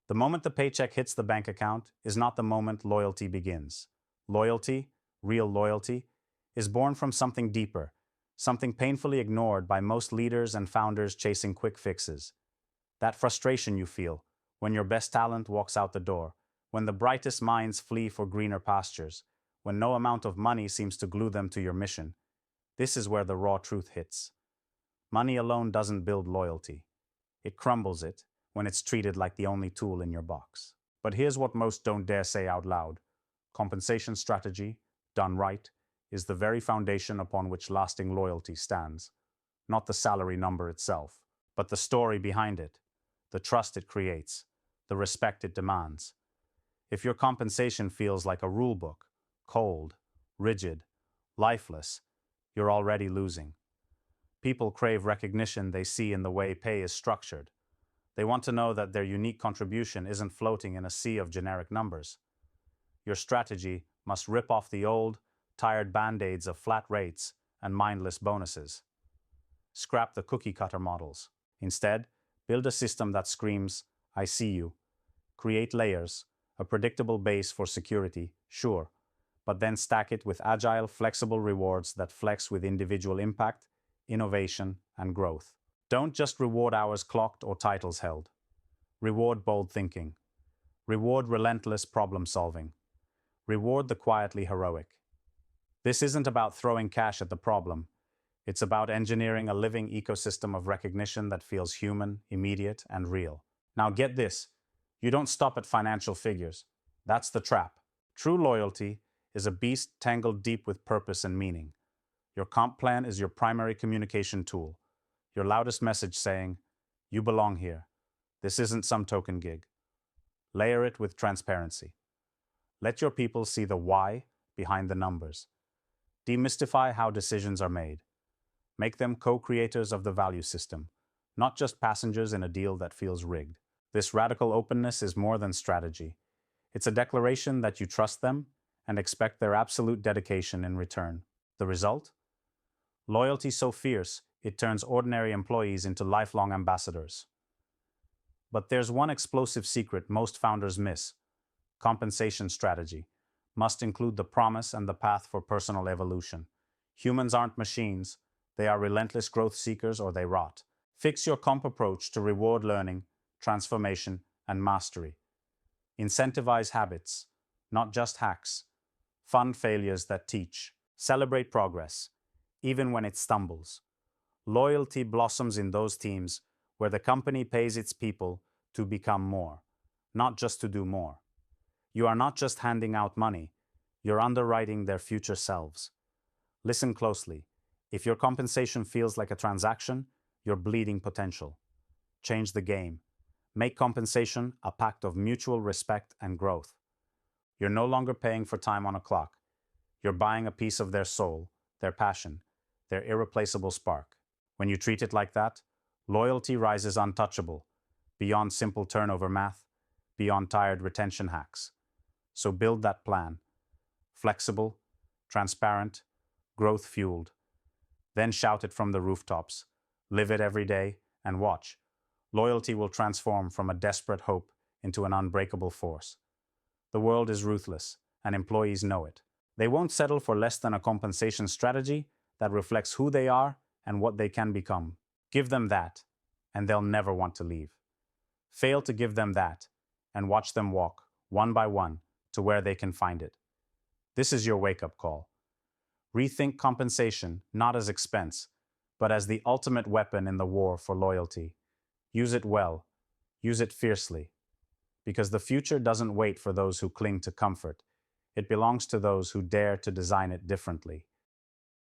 The moment the paycheck hits the bank account is not the moment loyalty begins. Loyalty, real loyalty, is born from something deeper, something painfully ignored by most leaders and founders chasing quick fixes. That frustration you feel when your best talent walks out the door, when the brightest minds flee for greener pastures, when no amount of money seems to glue them to your mission. This is where the raw truth hits. Money alone doesn't build loyalty. It crumbles it when it's treated like the only tool in your box. But here's what most don't dare say out loud. Compensation strategy, done right, is the very foundation upon which lasting loyalty stands. Not the salary number itself, but the story behind it, the trust it creates, the respect it demands. If your compensation feels like a rule book, cold, rigid, lifeless, you're already losing. People crave recognition they see in the way pay is structured. They want to know that their unique contribution isn't floating in a sea of generic numbers. Your strategy must rip off the old, tired band-aids of flat rates and mindless bonuses. Scrap the cookie-cutter models. Instead, build a system that screams, "I see you." Create layers, a predictable base for security, sure, but then stack it with agile, flexible rewards that flex with individual impact, innovation, and growth. Don't just reward hours clocked or titles held. Reward bold thinking. Reward relentless problem solving. Reward the quietly heroic. This isn't about throwing cash at the problem. It's about engineering a living ecosystem of recognition that feels human, immediate, and real. Now get this. You don't stop at financial figures. That's the trap. True loyalty is a beast tangled deep with purpose and meaning. Your comp plan is your primary communication tool. Your loudest message saying, "You belong here. This isn't some token gig." Layer it with transparency. Let your people see the why behind the numbers. Demystify how decisions are made. Make them co-creators of the value system, not just passengers in a deal that feels rigged. This radical openness is more than strategy. It's a declaration that you trust them and expect their absolute dedication in return. The result? Loyalty so fierce, it turns ordinary employees into lifelong ambassadors. But there's one explosive secret most founders miss. Compensation strategy must include the promise and the path for personal evolution. Humans aren't machines. They are relentless growth seekers or they rot. Fix your comp approach to reward learning, transformation, and mastery. Incentivize habits, not just hacks. Fund failures that teach. Celebrate progress, even when it stumbles. Loyalty blossoms in those teams where the company pays its people to become more, not just to do more. You are not just handing out money, you're underwriting their future selves. Listen closely. If your compensation feels like a transaction, you're bleeding potential. Change the game. Make compensation a pact of mutual respect and growth. You're no longer paying for time on a clock. You're buying a piece of their soul, their passion, their irreplaceable spark. When you treat it like that, loyalty rises untouchable, beyond simple turnover math, beyond tired retention hacks. So build that plan. Flexible, transparent, growth-fueled. Then shout it from the rooftops. Live it every day, and watch. Loyalty will transform from a desperate hope into an unbreakable force. The world is ruthless, and employees know it. They won't settle for less than a compensation strategy that reflects who they are and what they can become. Give them that, and they'll never want to leave. Fail to give them that, and watch them walk, one by one, to where they can find it. This is your wake-up call. Rethink compensation not as expense, but as the ultimate weapon in the war for loyalty. Use it well. Use it fiercely. Because the future doesn't wait for those who cling to comfort. It belongs to those who dare to design it differently.